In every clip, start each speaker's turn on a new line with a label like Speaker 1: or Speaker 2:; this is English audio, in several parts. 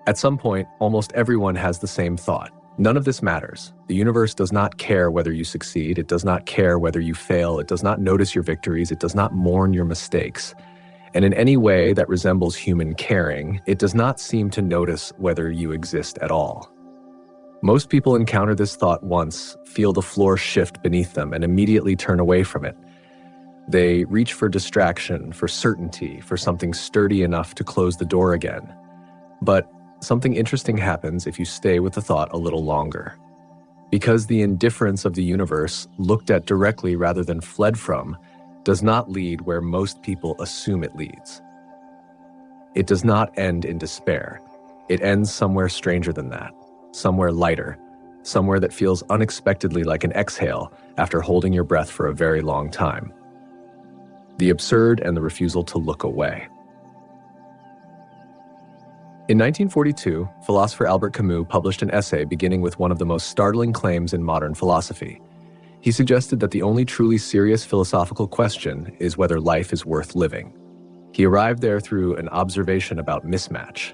Speaker 1: At some point, almost everyone has the same thought. None of this matters. The universe does not care whether you succeed. It does not care whether you fail. It does not notice your victories. It does not mourn your mistakes. And in any way that resembles human caring, it does not seem to notice whether you exist at all. Most people encounter this thought once, feel the floor shift beneath them, and immediately turn away from it. They reach for distraction, for certainty, for something sturdy enough to close the door again. But something interesting happens if you stay with the thought a little longer. Because the indifference of the universe, looked at directly rather than fled from, does not lead where most people assume it leads. It does not end in despair. It ends somewhere stranger than that, somewhere lighter, somewhere that feels unexpectedly like an exhale after holding your breath for a very long time. The absurd and the refusal to look away. In 1942, philosopher Albert Camus published an essay beginning with one of the most startling claims in modern philosophy. He suggested that the only truly serious philosophical question is whether life is worth living. He arrived there through an observation about mismatch.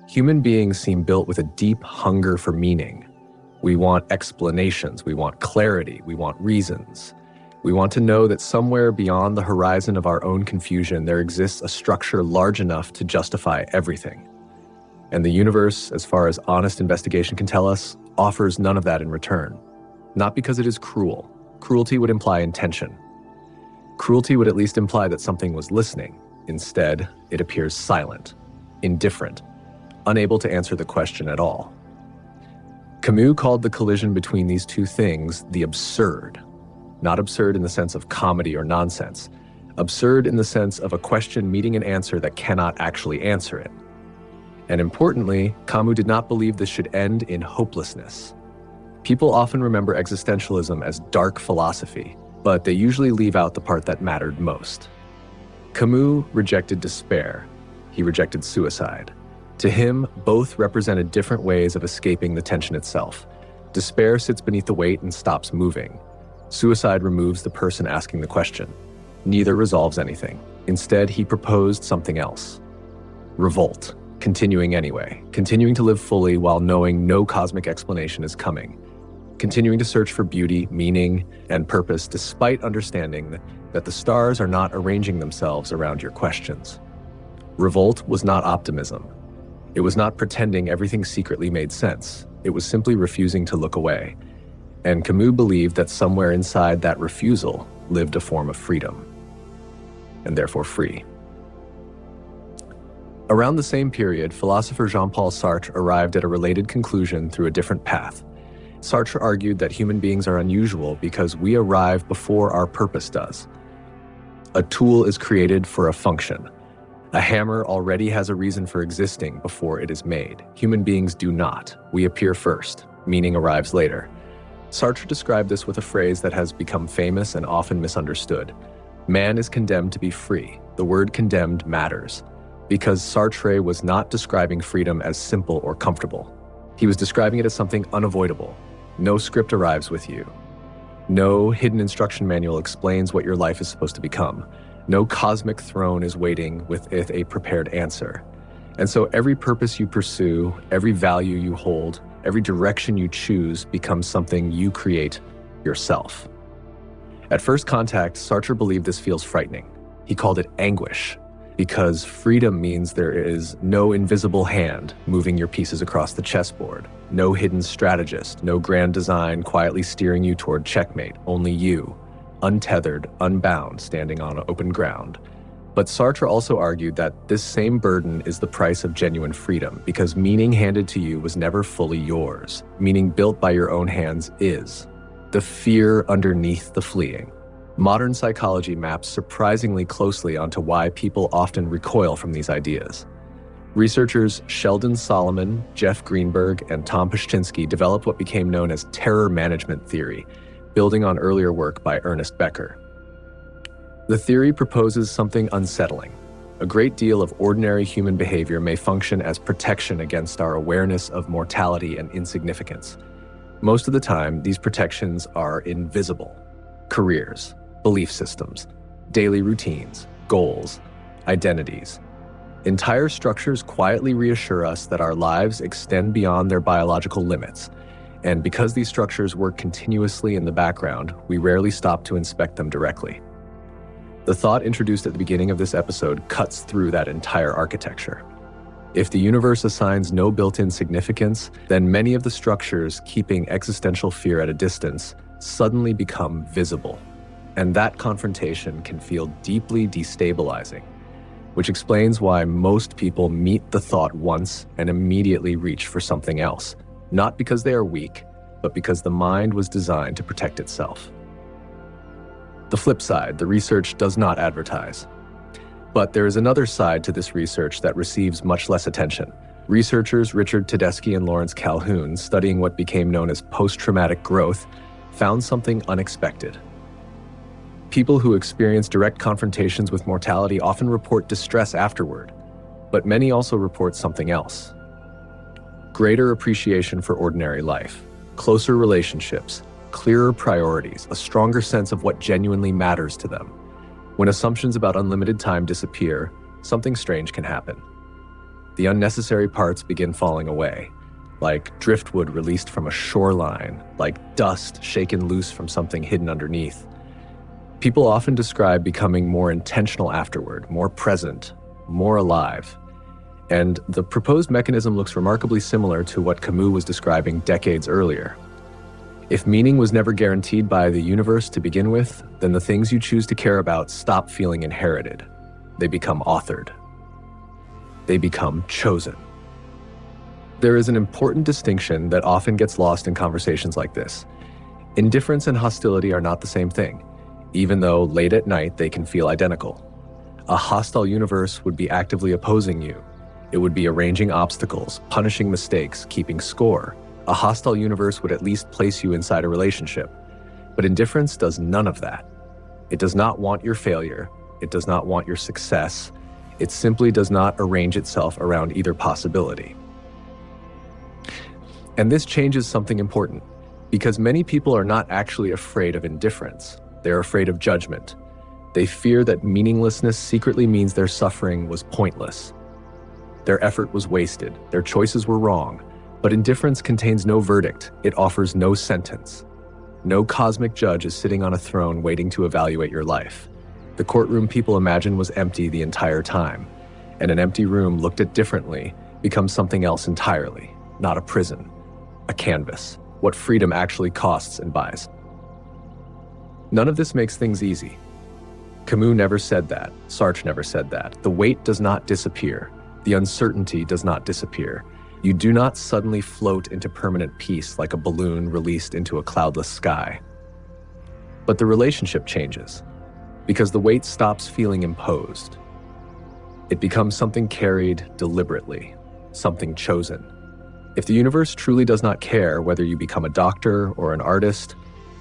Speaker 1: Human beings seem built with a deep hunger for meaning. We want explanations, we want clarity, we want reasons. We want to know that somewhere beyond the horizon of our own confusion, there exists a structure large enough to justify everything. And the universe, as far as honest investigation can tell us, offers none of that in return. Not because it is cruel. Cruelty would imply intention. Cruelty would at least imply that something was listening. Instead, it appears silent, indifferent, unable to answer the question at all. Camus called the collision between these two things the absurd. Not absurd in the sense of comedy or nonsense. Absurd in the sense of a question meeting an answer that cannot actually answer it. And importantly, Camus did not believe this should end in hopelessness. People often remember existentialism as dark philosophy, but they usually leave out the part that mattered most. Camus rejected despair. He rejected suicide. To him, both represented different ways of escaping the tension itself. Despair sits beneath the weight and stops moving. Suicide removes the person asking the question. Neither resolves anything. Instead, he proposed something else. Revolt. Continuing anyway, continuing to live fully while knowing no cosmic explanation is coming, continuing to search for beauty, meaning, and purpose despite understanding that the stars are not arranging themselves around your questions. Revolt was not optimism. It was not pretending everything secretly made sense. It was simply refusing to look away. And Camus believed that somewhere inside that refusal lived a form of freedom, and therefore free. Around the same period, philosopher Jean-Paul Sartre arrived at a related conclusion through a different path. Sartre argued that human beings are unusual because we arrive before our purpose does. A tool is created for a function. A hammer already has a reason for existing before it is made. Human beings do not. We appear first. Meaning arrives later. Sartre described this with a phrase that has become famous and often misunderstood. Man is condemned to be free. The word condemned matters, because Sartre was not describing freedom as simple or comfortable. He was describing it as something unavoidable. No script arrives with you. No hidden instruction manual explains what your life is supposed to become. No cosmic throne is waiting with a prepared answer. And so every purpose you pursue, every value you hold, every direction you choose becomes something you create yourself. At first contact, Sartre believed this feels frightening. He called it anguish, because freedom means there is no invisible hand moving your pieces across the chessboard, no hidden strategist, no grand design quietly steering you toward checkmate, only you, untethered, unbound, standing on open ground. But Sartre also argued that this same burden is the price of genuine freedom, because meaning handed to you was never fully yours. Meaning built by your own hands is. The fear underneath the fleeing. Modern psychology maps surprisingly closely onto why people often recoil from these ideas. Researchers Sheldon Solomon, Jeff Greenberg, and Tom Pyszczynski developed what became known as terror management theory, building on earlier work by Ernest Becker. The theory proposes something unsettling. A great deal of ordinary human behavior may function as protection against our awareness of mortality and insignificance. Most of the time, these protections are invisible. Careers, belief systems, daily routines, goals, identities. Entire structures quietly reassure us that our lives extend beyond their biological limits, and because these structures work continuously in the background, we rarely stop to inspect them directly. The thought introduced at the beginning of this episode cuts through that entire architecture. If the universe assigns no built-in significance, then many of the structures keeping existential fear at a distance suddenly become visible. And that confrontation can feel deeply destabilizing, which explains why most people meet the thought once and immediately reach for something else, not because they are weak, but because the mind was designed to protect itself. The flip side, the research does not advertise. But there is another side to this research that receives much less attention. Researchers Richard Tedeschi and Lawrence Calhoun, studying what became known as post-traumatic growth, found something unexpected. People who experience direct confrontations with mortality often report distress afterward, but many also report something else. Greater appreciation for ordinary life, closer relationships, clearer priorities, a stronger sense of what genuinely matters to them. When assumptions about unlimited time disappear, something strange can happen. The unnecessary parts begin falling away, like driftwood released from a shoreline, like dust shaken loose from something hidden underneath. People often describe becoming more intentional afterward, more present, more alive. And the proposed mechanism looks remarkably similar to what Camus was describing decades earlier. If meaning was never guaranteed by the universe to begin with, then the things you choose to care about stop feeling inherited. They become authored. They become chosen. There is an important distinction that often gets lost in conversations like this. Indifference and hostility are not the same thing, even though late at night they can feel identical. A hostile universe would be actively opposing you. It would be arranging obstacles, punishing mistakes, keeping score. A hostile universe would at least place you inside a relationship. But indifference does none of that. It does not want your failure. It does not want your success. It simply does not arrange itself around either possibility. And this changes something important, because many people are not actually afraid of indifference. They're afraid of judgment. They fear that meaninglessness secretly means their suffering was pointless. Their effort was wasted. Their choices were wrong. But indifference contains no verdict. It offers no sentence. No cosmic judge is sitting on a throne waiting to evaluate your life. The courtroom people imagine was empty the entire time, and an empty room looked at differently becomes something else entirely, not a prison, a canvas, what freedom actually costs and buys. None of this makes things easy. Camus never said that. Sartre never said that. The weight does not disappear. The uncertainty does not disappear. You do not suddenly float into permanent peace like a balloon released into a cloudless sky. But the relationship changes, because the weight stops feeling imposed. It becomes something carried deliberately, something chosen. If the universe truly does not care whether you become a doctor or an artist,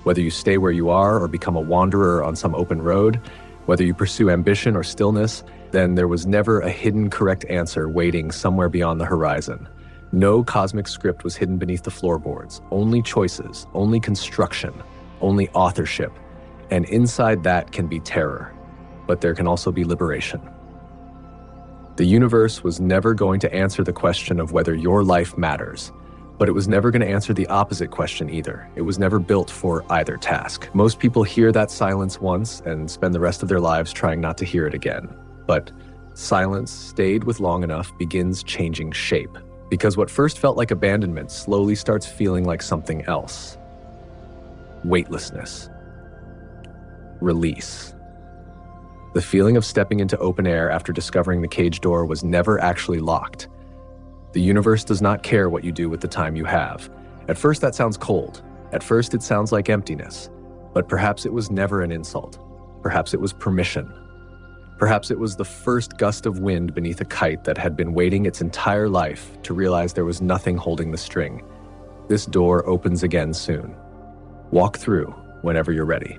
Speaker 1: whether you stay where you are or become a wanderer on some open road, whether you pursue ambition or stillness, then there was never a hidden correct answer waiting somewhere beyond the horizon. No cosmic script was hidden beneath the floorboards, only choices, only construction, only authorship. And inside that can be terror, but there can also be liberation. The universe was never going to answer the question of whether your life matters, but it was never going to answer the opposite question either. It was never built for either task. Most people hear that silence once and spend the rest of their lives trying not to hear it again. But silence, stayed with long enough, begins changing shape. Because what first felt like abandonment slowly starts feeling like something else. Weightlessness. Release. The feeling of stepping into open air after discovering the cage door was never actually locked. The universe does not care what you do with the time you have. At first that sounds cold. At first it sounds like emptiness. But perhaps it was never an insult. Perhaps it was permission. Perhaps it was the first gust of wind beneath a kite that had been waiting its entire life to realize there was nothing holding the string. This door opens again soon. Walk through whenever you're ready.